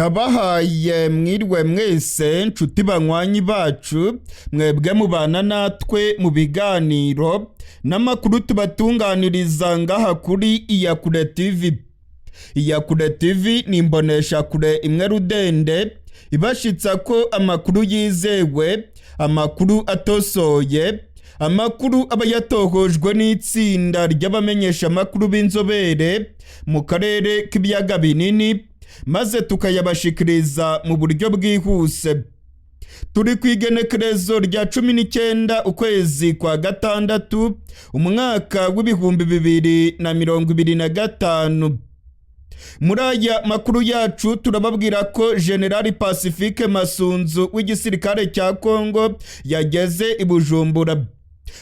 ndabahaye mwirwe mwese nshuti banywanyi bacu mwebwe mubana natwe mu biganiro n'amakuru tubatunganiriza ngaha kuri Iyakure TV. Iyakure TV ni imbonesha kure imwe rudende ibashitsa ko amakuru yizewe, amakuru atosoye, amakuru aba yatohojwe n'itsinda ry'abamenyesha amakuru b'inzobere mu karere k'ibiyaga binini, maze tukayabashikiriza mu buryo bwihuse. Turi ku igenekerezo rya 19 ukwezi kwa gatandatu umwaka w'ibihumbi 2025. Muri aya makuru yacu turababwira ko General Pacifique Masunzu w'igisirikare cya Kongo yageze i Bujumbura.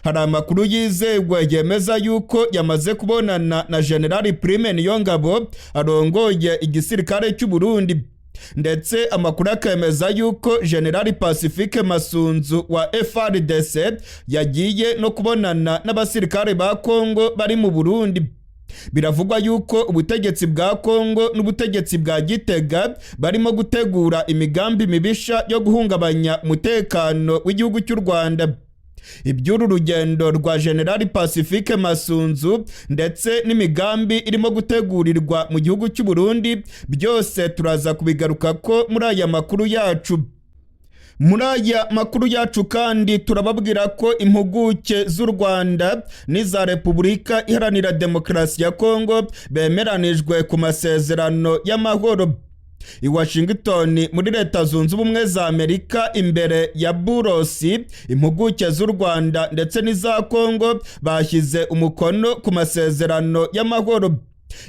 Hari amakuru yizewe yemeza yuko yamaze kubonana na General Prime Niyongabo arongoye igisirikare cy'u Burundi, ndetse amakuru akemeza yuko General Pacifique Masunzu wa FARDC yagiye no kubonana n'abasirikare ba Kongo bari mu Burundi. Biravugwa yuko ubutegetsi bwa Kongo n'ubutegetsi bwa Gitega barimo gutegura imigambi mibisha yo guhungabanya umutekano w'igihugu cy'u Rwanda. Iby'uru rugendo rwa General Pacifique Masunzu ndetse n'imigambi irimo gutegurirwa mu gihugu cy'u Burundi byose turaza kubigaruka ko muri aya makuru yacu. Muri aya makuru yacu kandi turababwira ko impuguke z'u Rwanda n'iza Repubulika Iharanira Demokarasi ya Kongo bemeranijwe ku masezerano y'amahoro i Washington muri Leta Zunze Ubumwe za Amerika imbere ya Burosi. Impuguke z'u Rwanda ndetse n'iza Kongo bashyize umukono ku masezerano y'amahoro.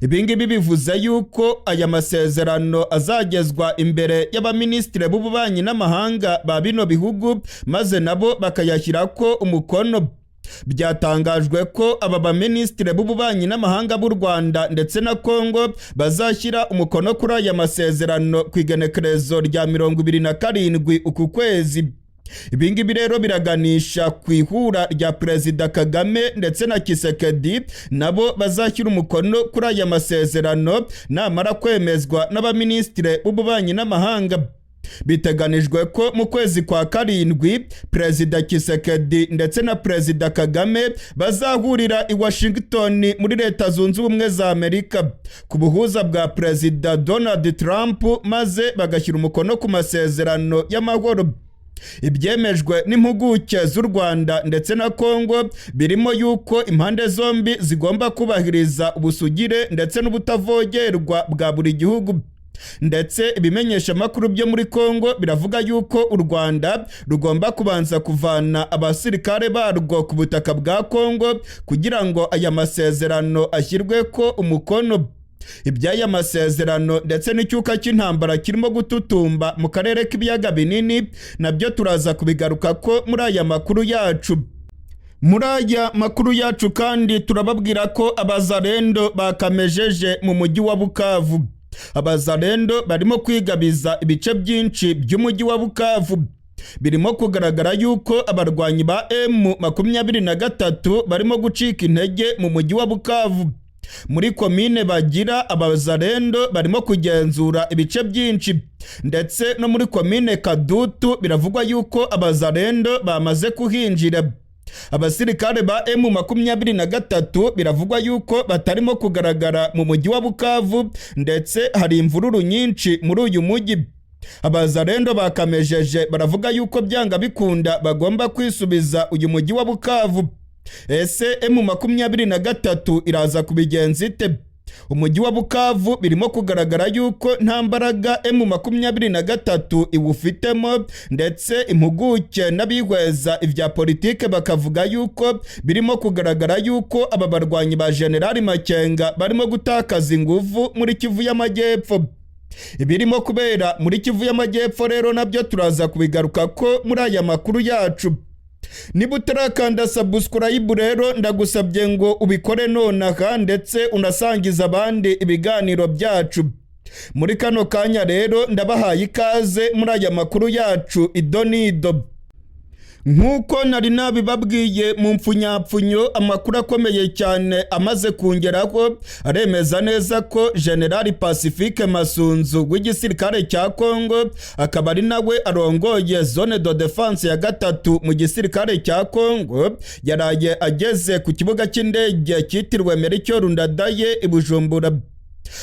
Ibingibi bivuze yuko aya masezerano azagezwa imbere y'abaminisitiri b'ububanyi n'amahanga ba bino bihugu, maze nabo bakayashyirako umukono. Byatangajwe ko aba baminisitiri b'ububanyi n'amahanga b'u Rwanda ndetse na Kongo bazashyira umukono kuri aya masezerano ku igenekerezo rya 27 uku kwezi. Ibingibi rero biraganisha ku ihura rya Perezida Kagame ndetse na Kisekedi, nabo bazashyira umukono kuri aya masezerano namara kwemezwa n'abaminisitiri b'ububanyi n'amahanga. Biteganijwe ko mu kwezi kwa karindwi Perezida Kisekedi ndetse na Perezida Kagame bazahurira i Washington muri Leta Zunze Ubumwe za Amerika ku buhuza bwa Perezida Donald Trump, maze bagashyira umukono ku masezerano y'amahoro. Ibyemejwe n'impuguke z'u Rwanda ndetse na Kongo birimo yuko impande zombi zigomba kubahiriza ubusugire ndetse n'ubutavogerwa bwa buri gihugu. Ndetse ibimenyesha makuru byo muri Kongo biravuga yuko u Rwanda rugomba kubanza kuvana abasirikare barwo ku butaka bwa Kongo kugira ngo aya masezerano ashyirwe ko umukono. Iby'aya masezerano ndetse n'icyuka cy'intambara kirimo gututumba mu karere k'ibiyaga binini nabyo turaza kubigaruka ko muri aya makuru yacu. Muri aya makuru yacu kandi turababwira ko Abazalendo bakamejeje mu mujyi wa Bukavu. Abazalendo barimo kwigabiza ibice byinshi by'umujyi wa Bukavu. Birimo kugaragara yuko abarwanyi ba M23 barimo gucika intege mu mujyi wa Bukavu. Muri komine Bagira Abazalendo barimo kugenzura ibice byinshi, ndetse no muri komine Kadutu biravugwa yuko Abazalendo bamaze kuhinjira. Abasirikare ba M23 biravugwa yuko batarimo kugaragara mu mujyi wa Bukavu, ndetse hari imvururu nyinshi muri uyu mujyi. Abazalendo bakamejeje baravuga yuko byanga bikunda bagomba kwisubiza uyu mujyi wa Bukavu. Ese M23 iraza kubigenza ite? Umujyi wa Bukavu birimo kugaragara yuko nta mbaraga M23 iwufitemo, ndetse impuguke n'abihweza ivya politike bakavuga yuko birimo kugaragara yuko aba barwanyi ba General Makenga barimo gutakaza inguvu muri Kivu y'Amajyepfo. Ibirimo kubera muri Kivu y'Amajyepfo rero nabyo turaza kubigaruka ko muri aya makuru yacu. Niba utarakanda subscribe rero ndagusabye ngo ubikore nonaha, ndetse unasangiza abandi ibiganiro byacu. Muri kano kanya rero ndabahaye ikaze muri aya makuru yacu idonido. nk'uko nari nabibabwiye mu mpfunyapfunyo, amakuru akomeye cyane amaze kungeraho aremeza neza ko General Pacifique Masunzu w'igisirikare cya Kongo, akaba ari nawe arongoye zone de defense ya gatatu mu gisirikare cya Kongo, yaraye ageze ku kibuga cy'indege cyitiriwe Rwanda i Bujumbura.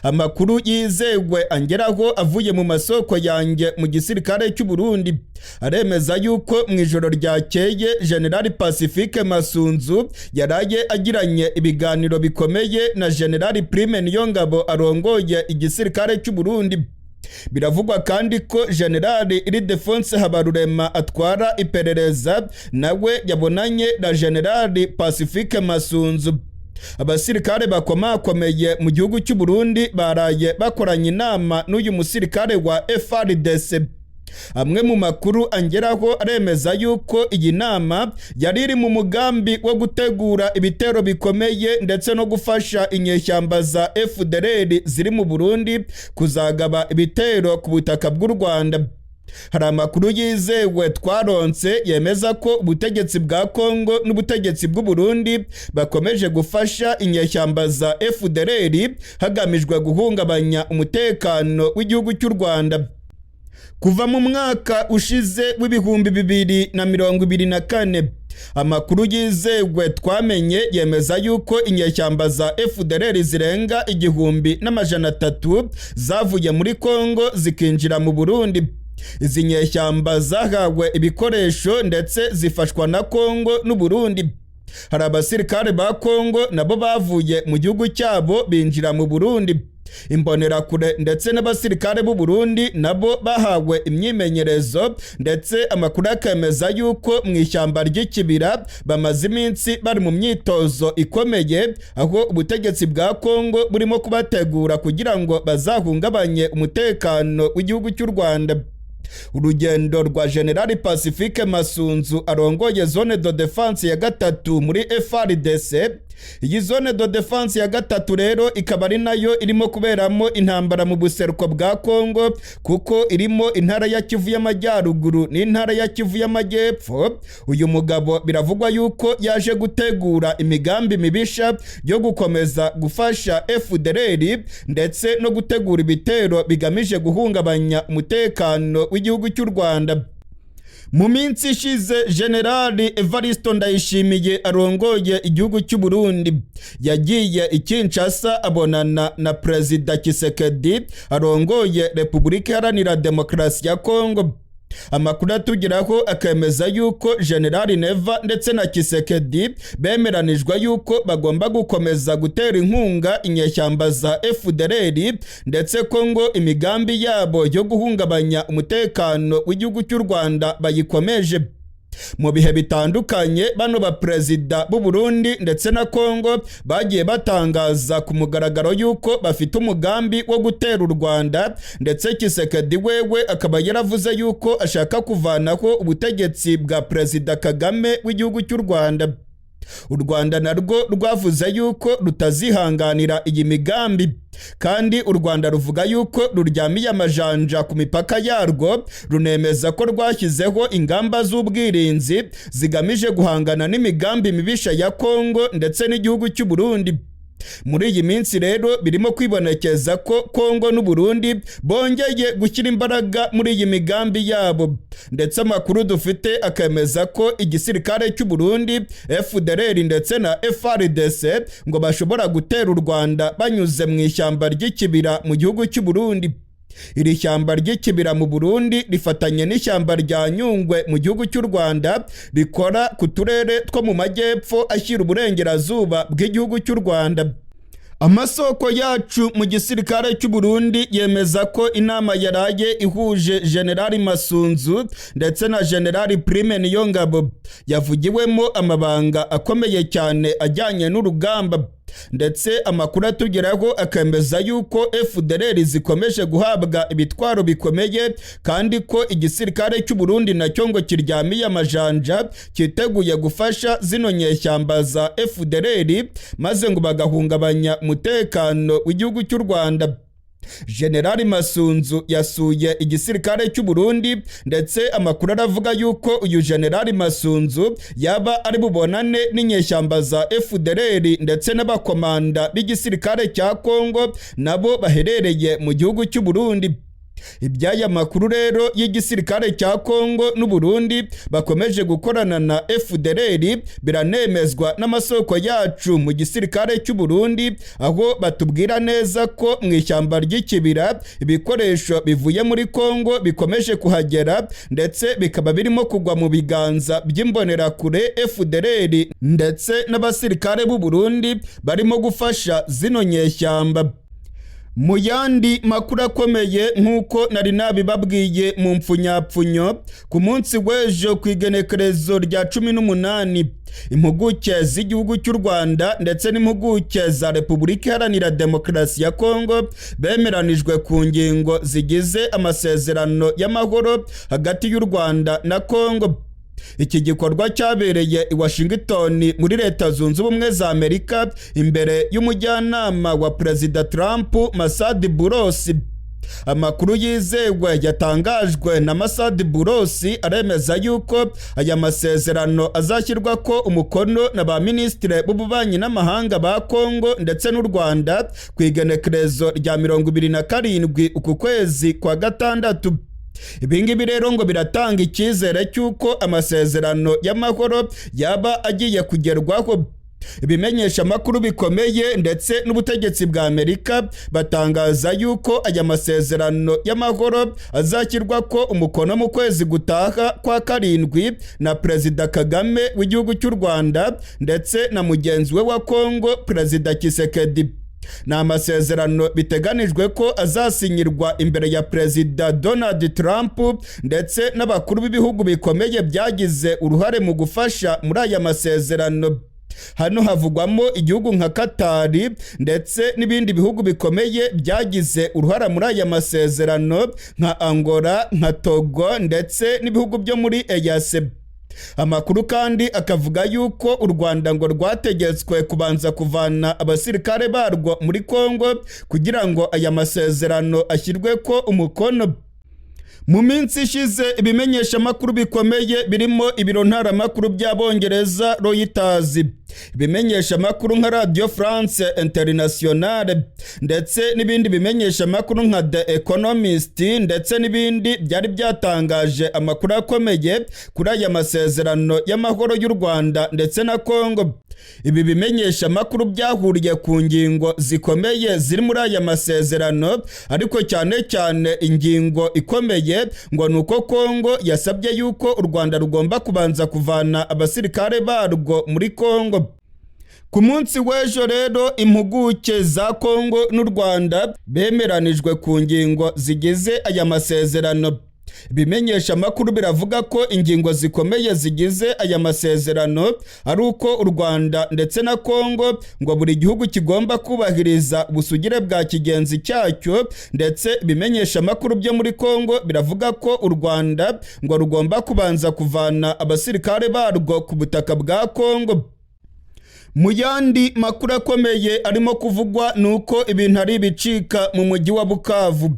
Amakuru yizewe angeraho avuye mu masoko yanjye mu gisirikare cy'u Burundi aremeza yuko mu ijoro ryakeye General Pacifique Masunzu yaraye agiranye ibiganiro bikomeye na General Prime Niyongabo arongoye igisirikare cy'u Burundi. Biravugwa kandi ko General Ildefonse Habarurema atwara iperereza nawe yabonanye na General Pacifique Masunzu. Abasirikare bakomakomeye mu gihugu cy'u Burundi baraye bakoranye inama n'uyu musirikare wa FARDC. Amwe mu makuru angeraho aremeza yuko iyi nama yari iri mu mugambi wo gutegura ibitero bikomeye ndetse no gufasha inyeshyamba za FDLR ziri mu Burundi kuzagaba ibitero ku butaka bw'u Rwanda. Hari amakuru yizewe twaronse yemeza ko ubutegetsi bwa Kongo n'ubutegetsi bw'u Burundi bakomeje gufasha inyeshyamba za FDLR hagamijwe guhungabanya umutekano w'igihugu cy'u Rwanda. Kuva mu mwaka ushize w'ibihumbi 2024, amakuru yizewe twamenye yemeza yuko inyeshyamba za FDLR zirenga 1,300 zavuye muri Kongo zikinjira mu Burundi. Izi nyeshyamba zahawe ibikoresho ndetse zifashwa na Kongo n'u Burundi. Hari abasirikare ba Kongo nabo bavuye mu gihugu cyabo binjira mu Burundi. Imbonerakure ndetse n'abasirikare b'u Burundi nabo bahawe imyimenyerezo, ndetse amakuru akemeza yuko mu ishyamba ry'ikibira bamaze iminsi bari mu myitozo ikomeye, aho ubutegetsi bwa Kongo burimo kubategura kugira ngo bazahungabanye umutekano w'igihugu cy'u Rwanda. Urugendo rwa General Pacifique Masunzu arongoye zone de defense ya gatatu muri FARDC. Iyi zone de defense ya gatatu rero ikaba ari nayo irimo kuberamo intambara mu buseruko bwa Kongo, kuko irimo intara ya Kivu y'Amajyaruguru n'intara ya Kivu y'Amajyepfo. Uyu mugabo biravugwa yuko yaje gutegura imigambi mibisha yo gukomeza gufasha FDLR ndetse no gutegura ibitero bigamije guhungabanya umutekano w'igihugu cy'u Rwanda. Mu minsi ishize General Evaristo Ndayishimiye arongoye igihugu cy'u Burundi yagiye i Kinshasa abonana na Perezida Tshisekedi arongoye Repubulika Iharanira Demokarasi ya Kongo. Amakuru atugeraho akemeza yuko General Neva ndetse na Tshisekedi bemeranijwe yuko bagomba gukomeza gutera inkunga inyeshyamba za FDLR, ndetse ko ngo imigambi yabo yo guhungabanya umutekano w'igihugu cy'u Rwanda bayikomeje. Mu bihe bitandukanye bano ba perezida b'u Burundi ndetse na Kongo bagiye batangaza ku mugaragaro yuko bafite umugambi wo gutera u Rwanda, ndetse Tshisekedi wewe akaba yaravuze yuko ashaka kuvanaho ubutegetsi bwa Perezida Kagame w'igihugu cy'u Rwanda. U Rwanda narwo rwavuze yuko rutazihanganira iyi migambi, kandi u Rwanda ruvuga yuko ruryamiye amajanja ku mipaka yarwo, runemeza ko rwashyizeho ingamba z'ubwirinzi zigamije guhangana n'imigambi mibisha ya Kongo ndetse n'igihugu cy'u Burundi. Muri iyi minsi rero birimo kwibonekeza ko Kongo n'u Burundi bongeye gushyira imbaraga muri iyi migambi yabo, ndetse amakuru dufite akemeza ko igisirikare cy'u Burundi, FDLR ndetse na FARDC ngo bashobora gutera u Rwanda banyuze mu ishyamba ry'ikibira mu gihugu cy'u Burundi. Iri shyamba ry'ikibira mu Burundi rifatanye n'ishyamba rya Nyungwe mu gihugu cy'u Rwanda, rikora ku turere two mu majyepfo ashyira uburengerazuba bw'igihugu cy'u Rwanda. Amasoko yacu mu gisirikare cy'u Burundi yemeza ko inama yaraye ihuje General Masunzu ndetse na General Prime Niyongabo yavugiwemo amabanga akomeye cyane ajyanye n'urugamba, ndetse amakuru atugeraho akemeza yuko FDLR zikomeje guhabwa ibitwaro bikomeye, kandi ko igisirikare cy'u Burundi nacyo ngo kiryamiye amajanja cyiteguye gufasha zino nyeshyamba za FDLR maze ngo bagahungabanya umutekano w'igihugu cy'u Rwanda. Generali Masunzu yasuye igisirikare cy'u Burundi, ndetse amakuru aravuga yuko uyu Generali Masunzu yaba ari bubonane n'inyeshyamba za FDLR ndetse n'abakomanda b'igisirikare cya Kongo nabo baherereye mu gihugu cy'u Burundi. Iby'aya makuru rero y'igisirikare cya Kongo n'u Burundi bakomeje gukorana na FDLR biranemezwa n'amasoko yacu mu gisirikare cy'u Burundi, aho batubwira neza ko mu ishyamba ry'ikibira ibikoresho bivuye muri Kongo bikomeje kuhagera, ndetse bikaba birimo kugwa mu biganza by'imbonerakure FDLR ndetse n'abasirikare b'u Burundi barimo gufasha zino nyeshyamba. Mu yandi makuru akomeye nk'uko nari nabibabwiye mu mpfunyapfunyo, ku munsi w'ejo ku igenekerezo rya 18 impuguke z'igihugu cy'u Rwanda ndetse n'impuguke za Repubulika Iharanira Demokarasi ya Kongo bemeranijwe ku ngingo zigize amasezerano y'amahoro hagati y'u Rwanda na Kongo. Iki gikorwa cyabereye i Washington muri Leta Zunze Ubumwe za Amerika imbere y'umujyanama wa Perezida Trump, Masad Buros. Amakuru yizewe yatangajwe na Masad Buros aremeza yuko aya masezerano azashyirwa ko umukono na ba ministre b'ububanyi n'amahanga ba Kongo ndetse n'u Rwanda ku igenekerezo rya 27 uku kwezi kwa gatandatu. Ibingibi rero ngo biratanga icyizere cy'uko amasezerano y'amahoro yaba agiye kugerwaho. Ibimenyesha amakuru bikomeye ndetse n'ubutegetsi bwa Amerika batangaza yuko aya masezerano y'amahoro azashyirwa ko umukono mu kwezi gutaha kwa 7 na Perezida Kagame w'igihugu cy'u Rwanda ndetse na mugenzi we wa Kongo Perezida Tshisekedi. Ni amasezerano biteganijwe ko azasinyirwa imbere ya Perezida Donald Trump ndetse n'abakuru b'ibihugu bikomeye byagize uruhare mu gufasha muri aya masezerano. Hano havugwamo igihugu nka Katari ndetse n'ibindi bihugu bikomeye byagize uruhara muri aya masezerano nka Angola, nka Togo ndetse n'ibihugu byo muri EAC. Amakuru kandi akavuga yuko u Rwanda ngo rwategetswe kubanza kuvana abasirikare barwo muri Kongo kugira ngo aya masezerano ashyirwe ko umukono. Mu minsi ishize ibimenyesha amakuru bikomeye birimo ibiro ntaramakuru by'Abongereza Reuters, ibimenyesha amakuru nka Radio France Internationale ndetse n'ibindi bimenyesha amakuru nka The Economist ndetse n'ibindi byari byatangaje amakuru akomeye kuri aya masezerano y'amahoro y'u Rwanda ndetse na Kongo. Ibi bimenyesha amakuru byahuriye ku ngingo zikomeye ziri muri aya masezerano, ariko cyane cyane ingingo ikomeye ngo nuko Kongo yasabye yuko u Rwanda rugomba kubanza kuvana abasirikare barwo muri Kongo. Ku munsi w'ejo rero impuguke za Kongo n'u Rwanda bemeranijwe ku ngingo zigize aya masezerano. Bimenyesha amakuru biravuga ko ingingo zikomeye zigize aya masezerano ari uko u Rwanda ndetse na Kongo ngo buri gihugu kigomba kubahiriza ubusugire bwa kigenzi cyacyo, ndetse bimenyesha amakuru byo muri Kongo biravuga ko u Rwanda ngo rugomba kubanza kuvana abasirikare barwo ku butaka bwa Kongo. Mu yandi makuru akomeye arimo kuvugwa nuko ibintu ari bicika mu mujyi wa Bukavu.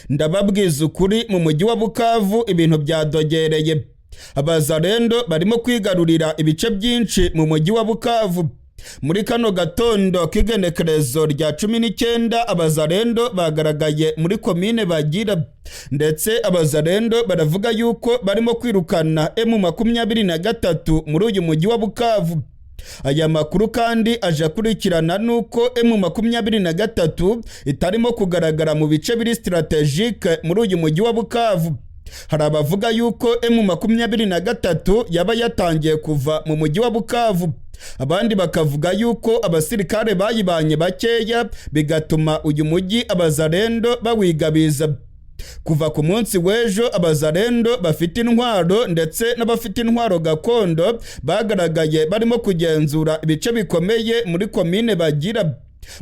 Ndababwiza ukuri, mu mujyi wa Bukavu ibintu byadogereye. Abazalendo barimo kwigarurira ibice byinshi mu mujyi wa Bukavu. Muri kano gatondo k'igenekerezo rya 19 abazalendo bagaragaye muri komine Bagira, ndetse abazalendo baravuga yuko barimo kwirukana M23 muri uyu mujyi wa Bukavu. Aya makuru kandi aje akurikirana nuko M23 itarimo kugaragara mu bice biri strategique muri uyu mujyi wa Bukavu. Hari abavuga yuko M23 yaba yatangiye kuva mu mujyi wa Bukavu, abandi bakavuga yuko abasirikare bayibanye bakeya bigatuma uyu mujyi abazalendo bawigabiza. Kuva ku munsi w'ejo abazalendo bafite intwaro ndetse n'abafite intwaro gakondo bagaragaye barimo kugenzura ibice bikomeye muri komine Bagira.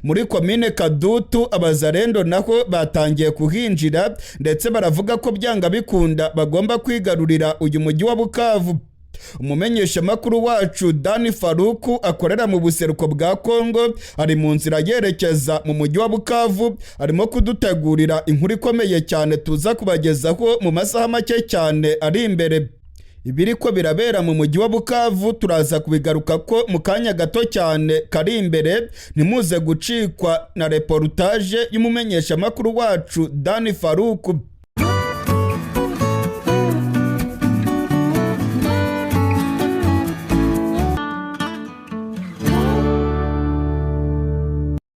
Muri komine Kadutu abazalendo naho batangiye kuhinjira, ndetse baravuga ko byanga bikunda bagomba kwigarurira uyu mujyi wa Bukavu. umumenyesha makuru wacu Dani Faruku akorera mu buseruko bwa Kongo ari mu nzira yerekeza mu mujyi wa Bukavu, arimo kudutegurira inkuru ikomeye cyane tuza kubagezaho mu masaha make cyane ari imbere. Ibiri ko birabera mu mujyi wa Bukavu turaza kubigaruka ko mu kanya gato cyane kari imbere, ntimuze gucikwa na reportage y'umumenyesha makuru wacu Dani Faruku.